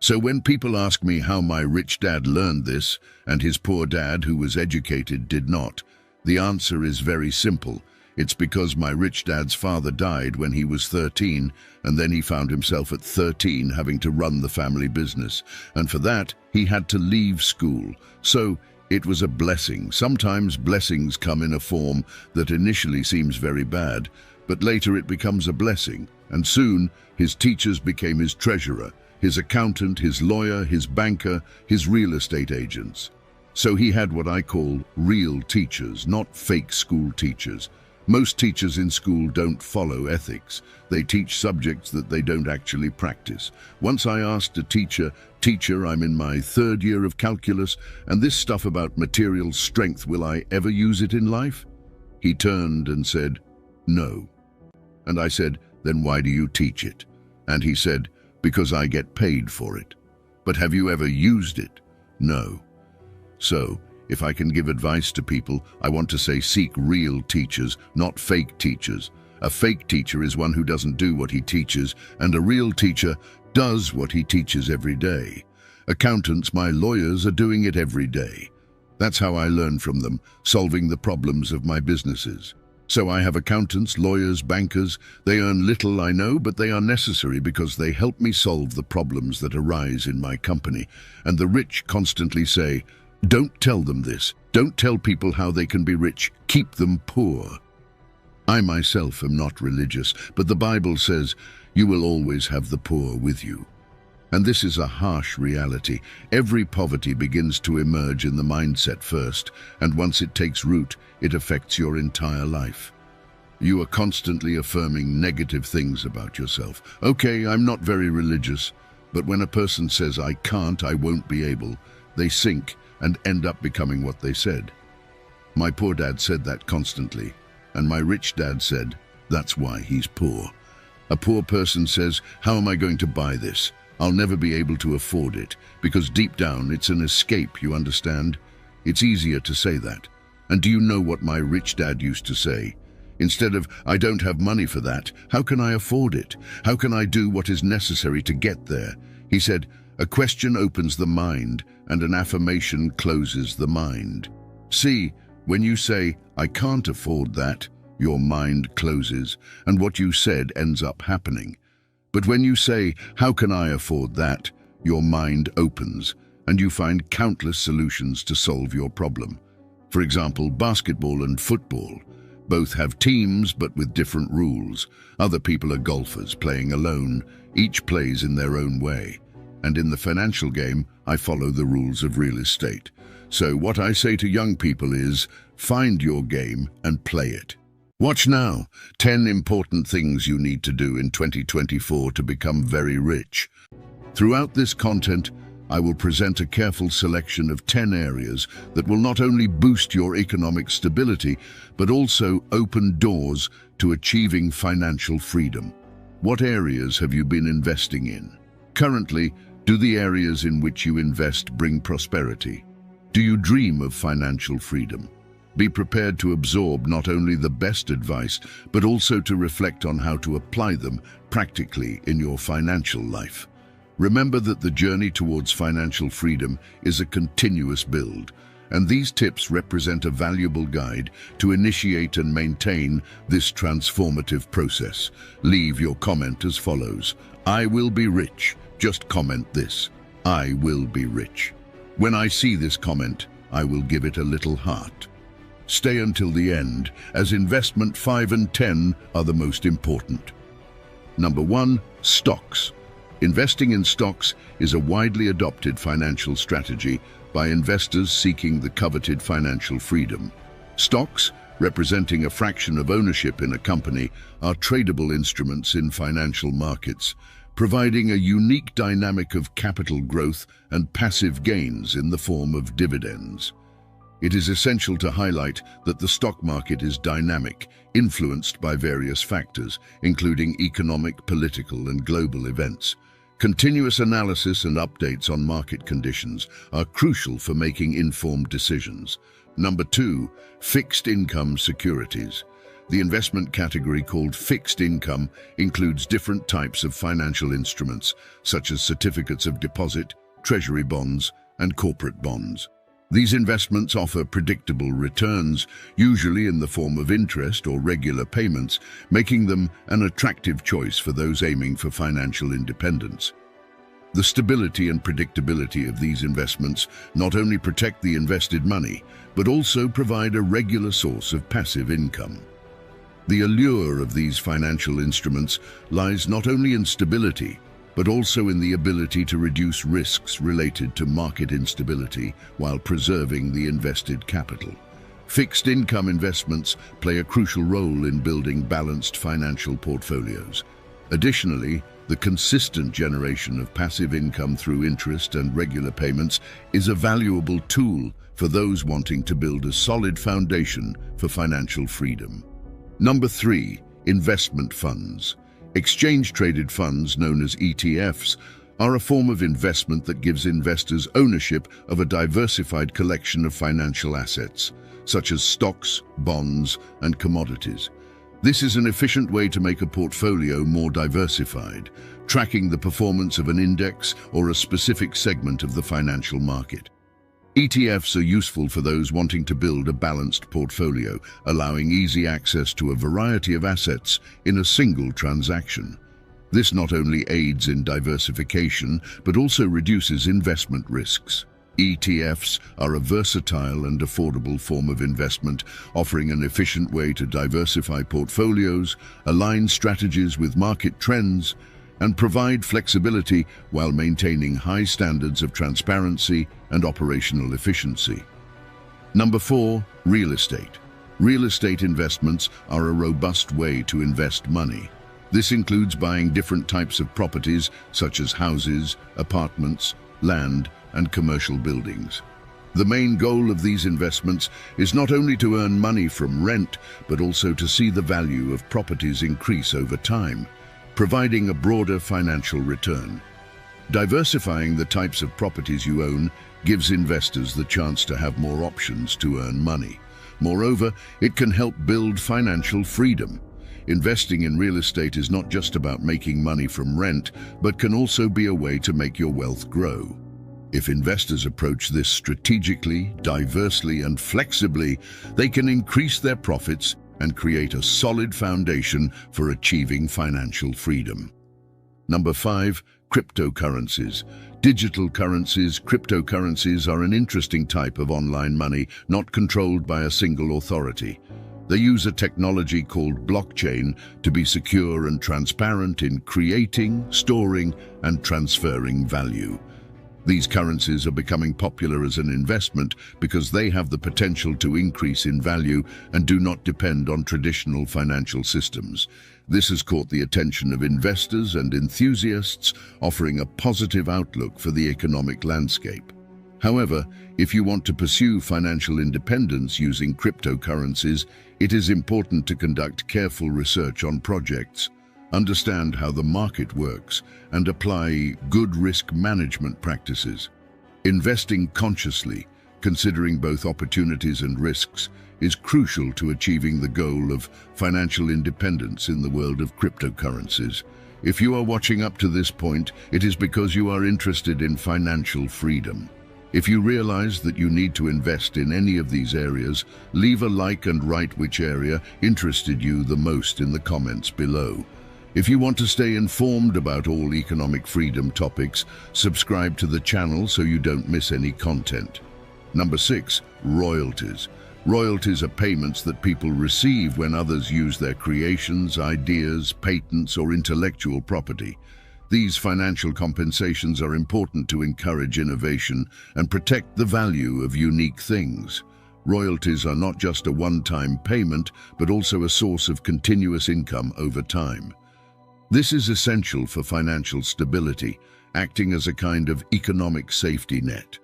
So when people ask me how my rich dad learned this, and his poor dad, who was educated, did not, the answer is very simple. It's because my rich dad's father died when he was 13, and then he found himself at 13 having to run the family business. And for that, he had to leave school. So it was a blessing. Sometimes blessings come in a form that initially seems very bad, but later it becomes a blessing. And soon, his teachers became his treasurer, his accountant, his lawyer, his banker, his real estate agents. So he had what I call real teachers, not fake school teachers. Most teachers in school don't follow ethics. They teach subjects that they don't actually practice. Once I asked a teacher, I'm in my 3rd year of calculus, and this stuff about material strength, will I ever use it in life? He turned and said, no. And I said, Then why do you teach it? And he said, because I get paid for it. But have you ever used it? No. So, if I can give advice to people, I want to say seek real teachers, not fake teachers. A fake teacher is one who doesn't do what he teaches, and a real teacher does what he teaches every day. Accountants, my lawyers, are doing it every day. That's how I learn from them, solving the problems of my businesses. So I have accountants, lawyers, bankers. They earn little, I know, but they are necessary because they help me solve the problems that arise in my company. And the rich constantly say, don't tell them this. Don't tell people how they can be rich. Keep them poor. I myself am not religious, but the Bible says, you will always have the poor with you. And this is a harsh reality. Every poverty begins to emerge in the mindset first, and once it takes root, it affects your entire life. You are constantly affirming negative things about yourself. Okay, I'm not very religious, but when a person says, I can't, I won't be able, they sink and end up becoming what they said. My poor dad said that constantly, and my rich dad said, that's why he's poor. A poor person says, how am I going to buy this? I'll never be able to afford it, because deep down it's an escape, you understand? It's easier to say that. And do you know what my rich dad used to say? Instead of, I don't have money for that, how can I afford it? How can I do what is necessary to get there? He said, a question opens the mind, and an affirmation closes the mind. See, when you say, I can't afford that, your mind closes, and what you said ends up happening. But when you say, how can I afford that, your mind opens, and you find countless solutions to solve your problem. For example, basketball and football. Both have teams, but with different rules. Other people are golfers playing alone. Each plays in their own way. And in the financial game, I follow the rules of real estate. So what I say to young people is, find your game and play it. Watch now, 10 important things you need to do in 2024 to become very rich. Throughout this content, I will present a careful selection of 10 areas that will not only boost your economic stability, but also open doors to achieving financial freedom. What areas have you been investing in? Currently, do the areas in which you invest bring prosperity? Do you dream of financial freedom? Be prepared to absorb not only the best advice, but also to reflect on how to apply them practically in your financial life. Remember that the journey towards financial freedom is a continuous build, and these tips represent a valuable guide to initiate and maintain this transformative process. Leave your comment as follows. I will be rich. Just comment this. I will be rich. When I see this comment, I will give it a little heart. Stay until the end, as investment 5 and 10 are the most important. Number 1, stocks. Investing in stocks is a widely adopted financial strategy by investors seeking the coveted financial freedom. Stocks, representing a fraction of ownership in a company, are tradable instruments in financial markets, providing a unique dynamic of capital growth and passive gains in the form of dividends. It is essential to highlight that the stock market is dynamic, influenced by various factors, including economic, political, and global events. Continuous analysis and updates on market conditions are crucial for making informed decisions. Number 2, fixed income securities. The investment category called fixed income includes different types of financial instruments, such as certificates of deposit, treasury bonds, and corporate bonds. These investments offer predictable returns, usually in the form of interest or regular payments, making them an attractive choice for those aiming for financial independence. The stability and predictability of these investments not only protect the invested money, but also provide a regular source of passive income. The allure of these financial instruments lies not only in stability, but also in the ability to reduce risks related to market instability while preserving the invested capital. Fixed income investments play a crucial role in building balanced financial portfolios. Additionally, the consistent generation of passive income through interest and regular payments is a valuable tool for those wanting to build a solid foundation for financial freedom. Number 3, investment funds. Exchange-traded funds, known as ETFs, are a form of investment that gives investors ownership of a diversified collection of financial assets, such as stocks, bonds, and commodities. This is an efficient way to make a portfolio more diversified, tracking the performance of an index or a specific segment of the financial market. ETFs are useful for those wanting to build a balanced portfolio, allowing easy access to a variety of assets in a single transaction. This not only aids in diversification, but also reduces investment risks. ETFs are a versatile and affordable form of investment, offering an efficient way to diversify portfolios, align strategies with market trends, and provide flexibility while maintaining high standards of transparency and operational efficiency. Number 4, real estate. Real estate investments are a robust way to invest money. This includes buying different types of properties, such as houses, apartments, land, and commercial buildings. The main goal of these investments is not only to earn money from rent, but also to see the value of properties increase over time, providing a broader financial return. Diversifying the types of properties you own gives investors the chance to have more options to earn money. Moreover, it can help build financial freedom. Investing in real estate is not just about making money from rent, but can also be a way to make your wealth grow. If investors approach this strategically, diversely, and flexibly, they can increase their profits and create a solid foundation for achieving financial freedom. Number 5, cryptocurrencies. Digital currencies, cryptocurrencies are an interesting type of online money not controlled by a single authority. They use a technology called blockchain to be secure and transparent in creating, storing, and transferring value. These currencies are becoming popular as an investment because they have the potential to increase in value and do not depend on traditional financial systems. This has caught the attention of investors and enthusiasts, offering a positive outlook for the economic landscape. However, if you want to pursue financial independence using cryptocurrencies, it is important to conduct careful research on projects, understand how the market works, and apply good risk management practices. Investing consciously, considering both opportunities and risks, is crucial to achieving the goal of financial independence in the world of cryptocurrencies. If you are watching up to this point, it is because you are interested in financial freedom. If you realize that you need to invest in any of these areas, leave a like and write which area interested you the most in the comments below. If you want to stay informed about all economic freedom topics, subscribe to the channel so you don't miss any content. Number 6, royalties. Royalties are payments that people receive when others use their creations, ideas, patents, or intellectual property. These financial compensations are important to encourage innovation and protect the value of unique things. Royalties are not just a one-time payment, but also a source of continuous income over time. This is essential for financial stability, acting as a kind of economic safety net.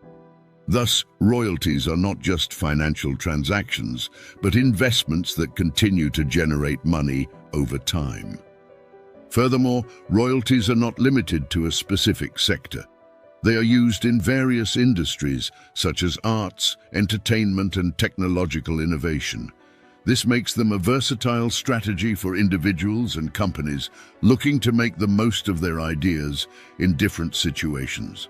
Thus, royalties are not just financial transactions, but investments that continue to generate money over time. Furthermore, royalties are not limited to a specific sector. They are used in various industries, such as arts, entertainment, and technological innovation. This makes them a versatile strategy for individuals and companies looking to make the most of their ideas in different situations.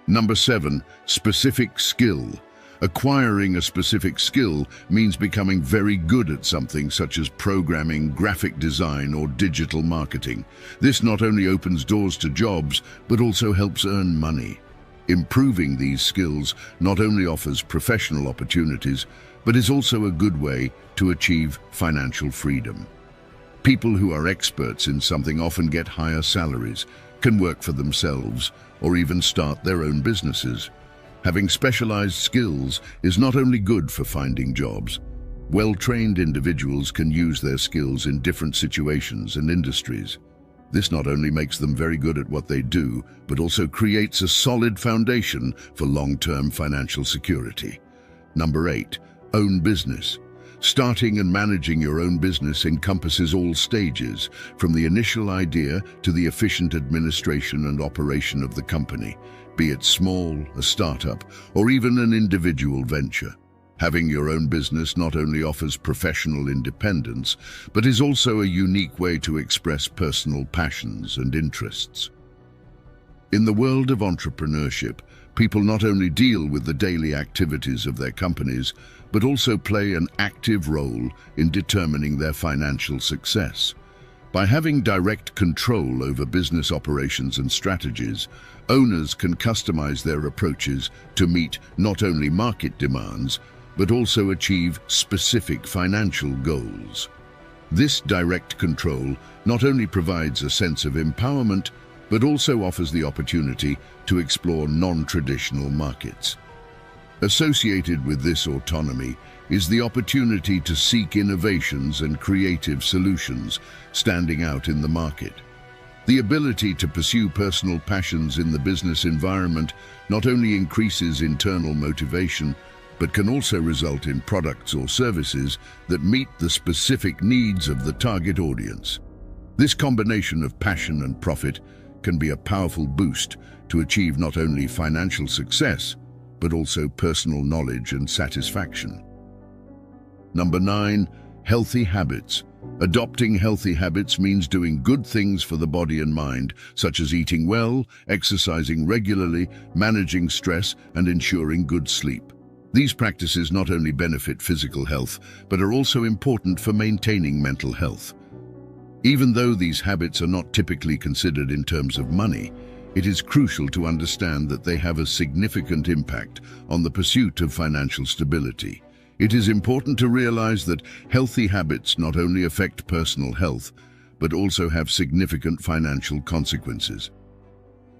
Number 7, specific skill. Acquiring a specific skill means becoming very good at something such as programming, graphic design, or digital marketing. This not only opens doors to jobs, but also helps earn money. Improving these skills not only offers professional opportunities, but is also a good way to achieve financial freedom. People who are experts in something often get higher salaries, can work for themselves, or even start their own businesses. Having specialized skills is not only good for finding jobs. Well-trained individuals can use their skills in different situations and industries. This not only makes them very good at what they do, but also creates a solid foundation for long-term financial security. Number 8, own business. Starting and managing your own business encompasses all stages, from the initial idea to the efficient administration and operation of the company, be it small, a startup, or even an individual venture. Having your own business not only offers professional independence, but is also a unique way to express personal passions and interests. In the world of entrepreneurship, people not only deal with the daily activities of their companies, but also play an active role in determining their financial success. By having direct control over business operations and strategies, owners can customize their approaches to meet not only market demands, but also achieve specific financial goals. This direct control not only provides a sense of empowerment, but also offers the opportunity to explore non-traditional markets. Associated with this autonomy is the opportunity to seek innovations and creative solutions standing out in the market. The ability to pursue personal passions in the business environment not only increases internal motivation, but can also result in products or services that meet the specific needs of the target audience. This combination of passion and profit can be a powerful boost to achieve not only financial success, but also personal knowledge and satisfaction. Number 9, healthy habits. Adopting healthy habits means doing good things for the body and mind, such as eating well, exercising regularly, managing stress, and ensuring good sleep. These practices not only benefit physical health, but are also important for maintaining mental health. Even though these habits are not typically considered in terms of money, it is crucial to understand that they have a significant impact on the pursuit of financial stability. It is important to realize that healthy habits not only affect personal health, but also have significant financial consequences.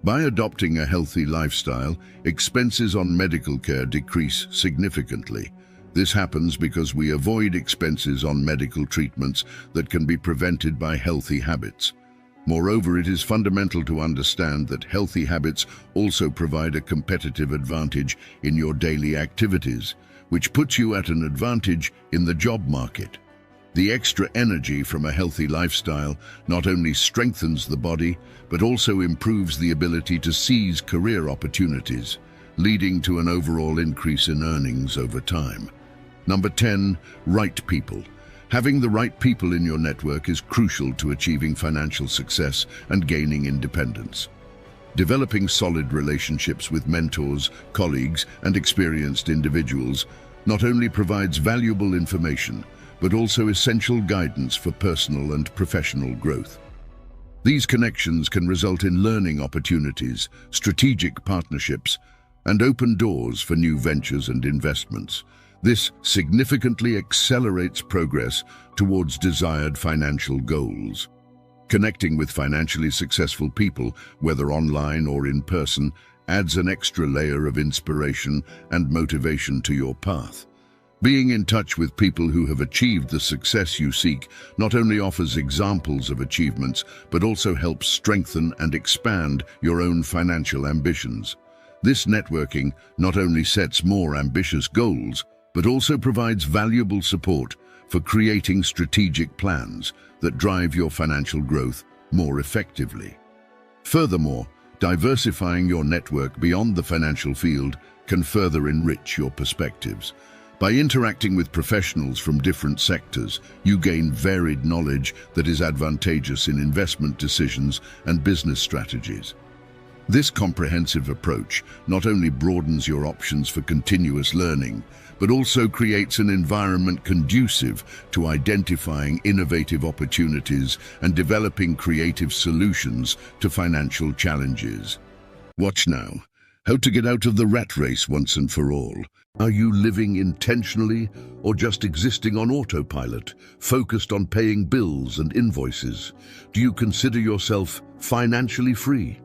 By adopting a healthy lifestyle, expenses on medical care decrease significantly. This happens because we avoid expenses on medical treatments that can be prevented by healthy habits. Moreover, it is fundamental to understand that healthy habits also provide a competitive advantage in your daily activities, which puts you at an advantage in the job market. The extra energy from a healthy lifestyle not only strengthens the body, but also improves the ability to seize career opportunities, leading to an overall increase in earnings over time. Number 10, right people. Having the right people in your network is crucial to achieving financial success and gaining independence. Developing solid relationships with mentors, colleagues, and experienced individuals not only provides valuable information, but also essential guidance for personal and professional growth. These connections can result in learning opportunities, strategic partnerships, and open doors for new ventures and investments. This significantly accelerates progress towards desired financial goals. Connecting with financially successful people, whether online or in person, adds an extra layer of inspiration and motivation to your path. Being in touch with people who have achieved the success you seek not only offers examples of achievements, but also helps strengthen and expand your own financial ambitions. This networking not only sets more ambitious goals, but also provides valuable support for creating strategic plans that drive your financial growth more effectively. Furthermore, diversifying your network beyond the financial field can further enrich your perspectives. By interacting with professionals from different sectors, you gain varied knowledge that is advantageous in investment decisions and business strategies. This comprehensive approach not only broadens your options for continuous learning, but also creates an environment conducive to identifying innovative opportunities and developing creative solutions to financial challenges. Watch now. How to get out of the rat race once and for all. Are you living intentionally or just existing on autopilot, focused on paying bills and invoices? Do you consider yourself financially free?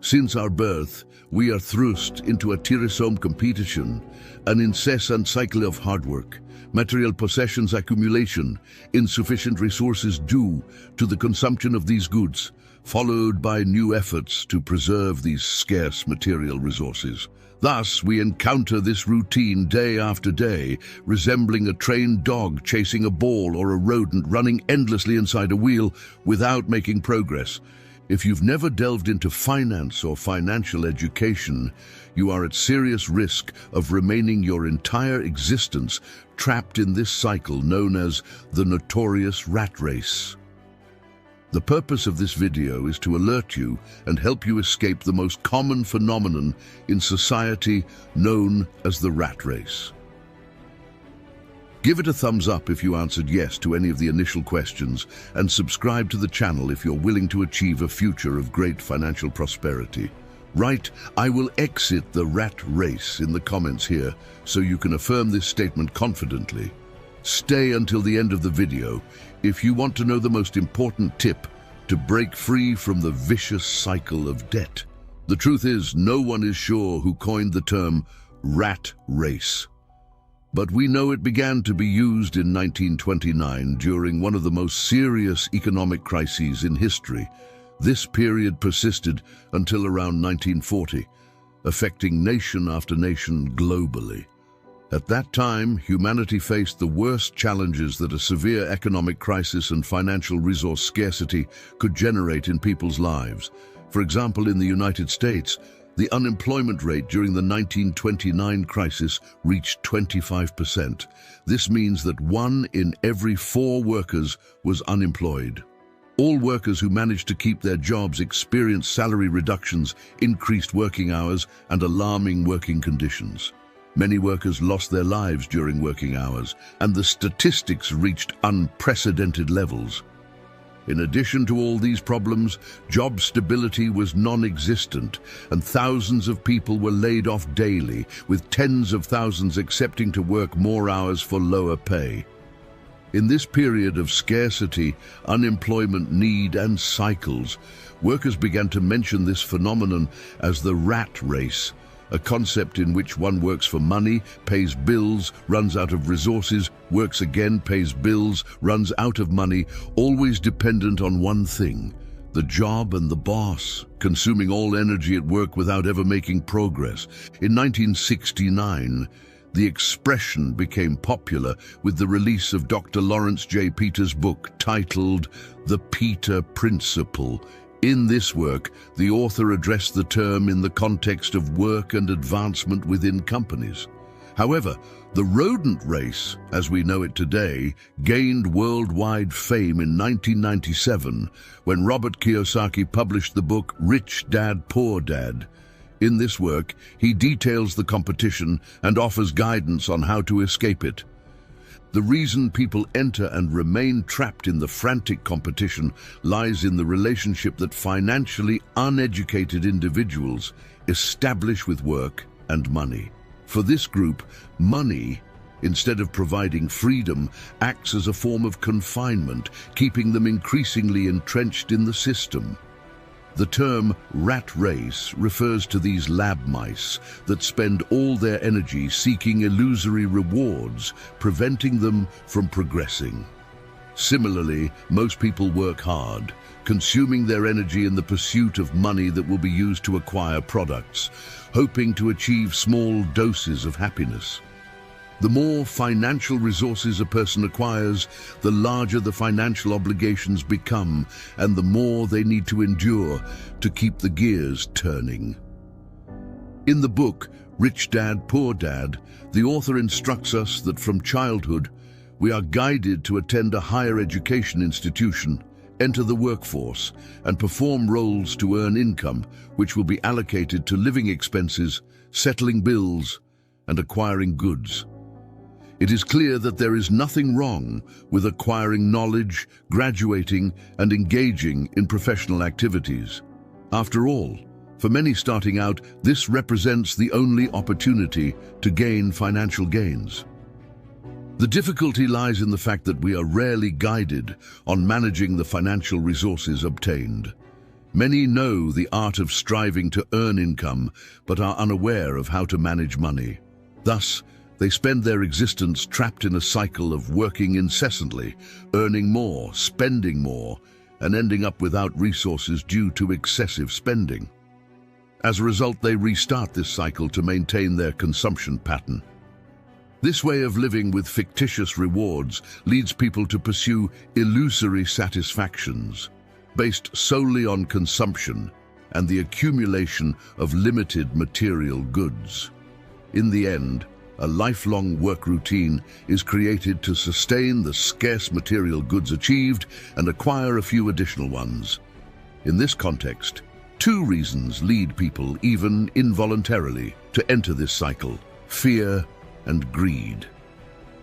Since our birth, we are thrust into a tiresome competition, an incessant cycle of hard work, material possessions accumulation, insufficient resources due to the consumption of these goods, followed by new efforts to preserve these scarce material resources. Thus, we encounter this routine day after day, resembling a trained dog chasing a ball or a rodent running endlessly inside a wheel without making progress. If you've never delved into finance or financial education, you are at serious risk of remaining your entire existence trapped in this cycle known as the notorious rat race. The purpose of this video is to alert you and help you escape the most common phenomenon in society known as the rat race. Give it a thumbs up if you answered yes to any of the initial questions, and subscribe to the channel if you're willing to achieve a future of great financial prosperity. Write, "I will exit the rat race" in the comments here so you can affirm this statement confidently. Stay until the end of the video if you want to know the most important tip to break free from the vicious cycle of debt. The truth is, no one is sure who coined the term rat race. But we know it began to be used in 1929 during one of the most serious economic crises in history. This period persisted until around 1940, affecting nation after nation globally. At that time, humanity faced the worst challenges that a severe economic crisis and financial resource scarcity could generate in people's lives. For example, in the United States, the unemployment rate during the 1929 crisis reached 25%. This means that 1 in every 4 workers was unemployed. All workers who managed to keep their jobs experienced salary reductions, increased working hours, and alarming working conditions. Many workers lost their lives during working hours, and the statistics reached unprecedented levels. In addition to all these problems, job stability was non-existent, and thousands of people were laid off daily, with tens of thousands accepting to work more hours for lower pay. In this period of scarcity, unemployment, need, and cycles, workers began to mention this phenomenon as the rat race, a concept in which one works for money, pays bills, runs out of resources, works again, pays bills, runs out of money, always dependent on one thing, the job and the boss, consuming all energy at work without ever making progress. In 1969, the expression became popular with the release of Dr. Lawrence J. Peter's book titled The Peter Principle. In this work, the author addressed the term in the context of work and advancement within companies. However, the rodent race, as we know it today, gained worldwide fame in 1997 when Robert Kiyosaki published the book Rich Dad, Poor Dad. In this work, he details the competition and offers guidance on how to escape it. The reason people enter and remain trapped in the frantic competition lies in the relationship that financially uneducated individuals establish with work and money. For this group, money, instead of providing freedom, acts as a form of confinement, keeping them increasingly entrenched in the system. The term rat race refers to these lab mice that spend all their energy seeking illusory rewards, preventing them from progressing. Similarly, most people work hard, consuming their energy in the pursuit of money that will be used to acquire products, hoping to achieve small doses of happiness. The more financial resources a person acquires, the larger the financial obligations become, and the more they need to endure to keep the gears turning. In the book, Rich Dad, Poor Dad, the author instructs us that from childhood, we are guided to attend a higher education institution, enter the workforce, and perform roles to earn income, which will be allocated to living expenses, settling bills, and acquiring goods. It is clear that there is nothing wrong with acquiring knowledge, graduating, and engaging in professional activities. After all, for many starting out, this represents the only opportunity to gain financial gains. The difficulty lies in the fact that we are rarely guided on managing the financial resources obtained. Many know the art of striving to earn income, but are unaware of how to manage money. Thus, they spend their existence trapped in a cycle of working incessantly, earning more, spending more, and ending up without resources due to excessive spending. As a result, they restart this cycle to maintain their consumption pattern. This way of living with fictitious rewards leads people to pursue illusory satisfactions based solely on consumption and the accumulation of limited material goods. In the end, a lifelong work routine is created to sustain the scarce material goods achieved and acquire a few additional ones. In this context, two reasons lead people, even involuntarily, to enter this cycle: fear and greed.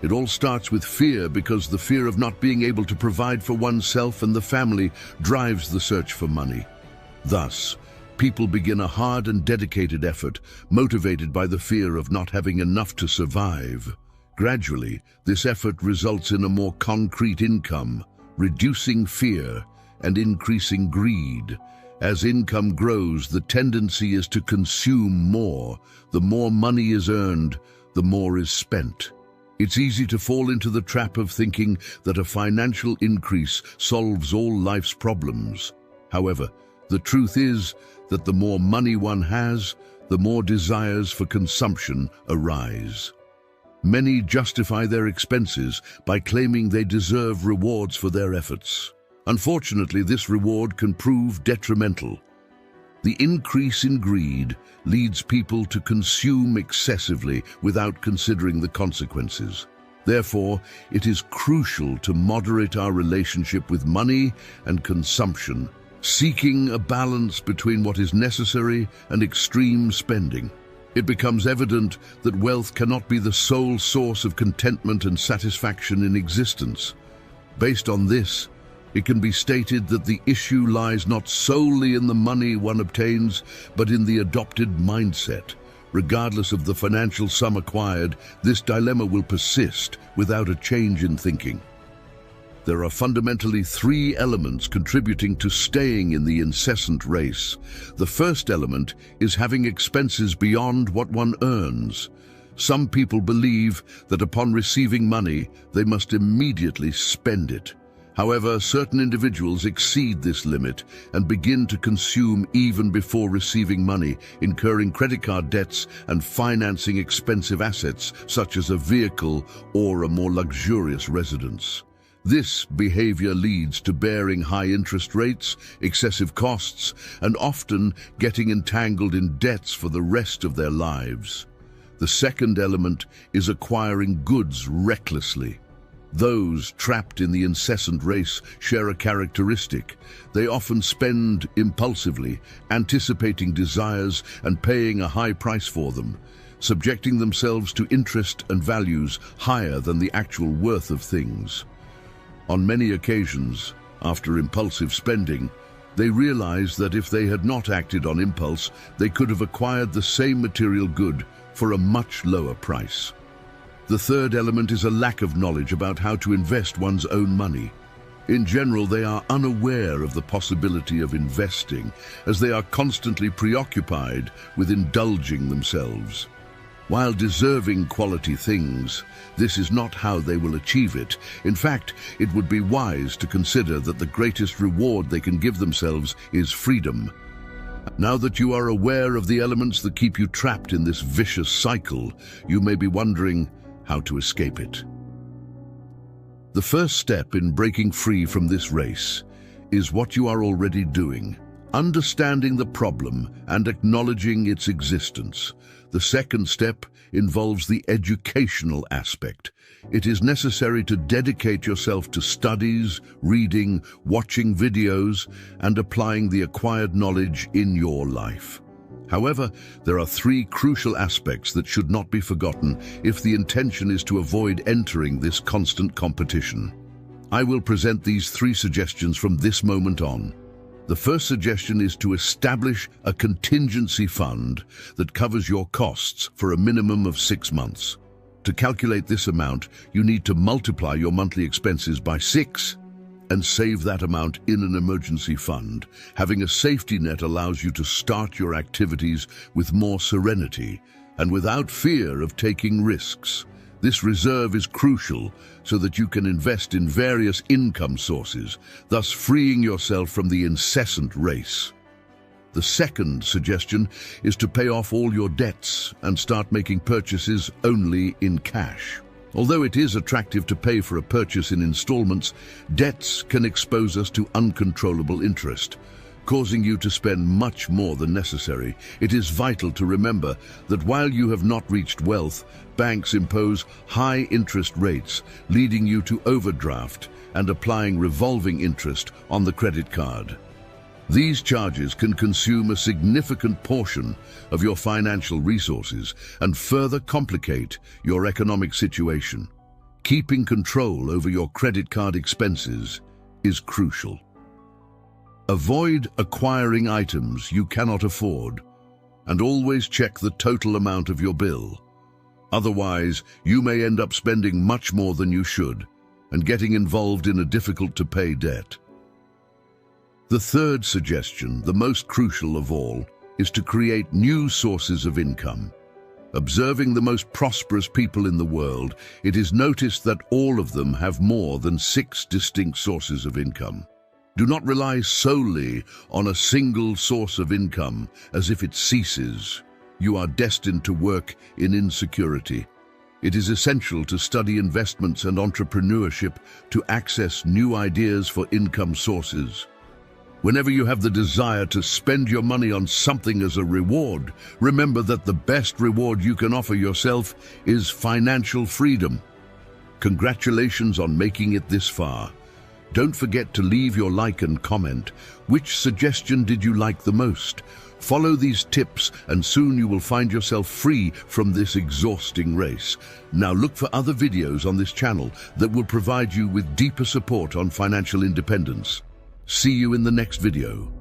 It all starts with fear because the fear of not being able to provide for oneself and the family drives the search for money. Thus, people begin a hard and dedicated effort, motivated by the fear of not having enough to survive. Gradually, this effort results in a more concrete income, reducing fear and increasing greed. As income grows, the tendency is to consume more. The more money is earned, the more is spent. It's easy to fall into the trap of thinking that a financial increase solves all life's problems. However, the truth is that the more money one has, the more desires for consumption arise. Many justify their expenses by claiming they deserve rewards for their efforts. Unfortunately, this reward can prove detrimental. The increase in greed leads people to consume excessively without considering the consequences. Therefore, it is crucial to moderate our relationship with money and consumption, seeking a balance between what is necessary and extreme spending. It becomes evident that wealth cannot be the sole source of contentment and satisfaction in existence. Based on this, it can be stated that the issue lies not solely in the money one obtains, but in the adopted mindset. Regardless of the financial sum acquired, this dilemma will persist without a change in thinking. There are fundamentally three elements contributing to staying in the incessant race. The first element is having expenses beyond what one earns. Some people believe that upon receiving money, they must immediately spend it. However, certain individuals exceed this limit and begin to consume even before receiving money, incurring credit card debts and financing expensive assets such as a vehicle or a more luxurious residence. This behavior leads to bearing high interest rates, excessive costs, and often getting entangled in debts for the rest of their lives. The second element is acquiring goods recklessly. Those trapped in the incessant race share a characteristic. They often spend impulsively, anticipating desires and paying a high price for them, subjecting themselves to interest and values higher than the actual worth of things. On many occasions, after impulsive spending, they realize that if they had not acted on impulse, they could have acquired the same material good for a much lower price. The third element is a lack of knowledge about how to invest one's own money. In general, they are unaware of the possibility of investing, as they are constantly preoccupied with indulging themselves. While deserving quality things, this is not how they will achieve it. In fact, it would be wise to consider that the greatest reward they can give themselves is freedom. Now that you are aware of the elements that keep you trapped in this vicious cycle, you may be wondering how to escape it. The first step in breaking free from this race is what you are already doing: understanding the problem and acknowledging its existence. The second step involves the educational aspect. It is necessary to dedicate yourself to studies, reading, watching videos, and applying the acquired knowledge in your life. However, there are three crucial aspects that should not be forgotten if the intention is to avoid entering this constant competition. I will present these three suggestions from this moment on. The first suggestion is to establish a contingency fund that covers your costs for a minimum of 6 months. To calculate this amount, you need to multiply your monthly expenses by 6 and save that amount in an emergency fund. Having a safety net allows you to start your activities with more serenity and without fear of taking risks. This reserve is crucial so that you can invest in various income sources, thus freeing yourself from the incessant race. The second suggestion is to pay off all your debts and start making purchases only in cash. Although it is attractive to pay for a purchase in installments, debts can expose us to uncontrollable interest, causing you to spend much more than necessary. It is vital to remember that while you have not reached wealth, banks impose high interest rates, leading you to overdraft and applying revolving interest on the credit card. These charges can consume a significant portion of your financial resources and further complicate your economic situation. Keeping control over your credit card expenses is crucial. Avoid acquiring items you cannot afford, and always check the total amount of your bill. Otherwise, you may end up spending much more than you should and getting involved in a difficult-to-pay debt. The third suggestion, the most crucial of all, is to create new sources of income. Observing the most prosperous people in the world, it is noticed that all of them have more than 6 distinct sources of income. Do not rely solely on a single source of income as if it ceases. You are destined to work in insecurity. It is essential to study investments and entrepreneurship to access new ideas for income sources. Whenever you have the desire to spend your money on something as a reward, remember that the best reward you can offer yourself is financial freedom. Congratulations on making it this far. Don't forget to leave your like and comment. Which suggestion did you like the most? Follow these tips and soon you will find yourself free from this exhausting race. Now look for other videos on this channel that will provide you with deeper support on financial independence. See you in the next video.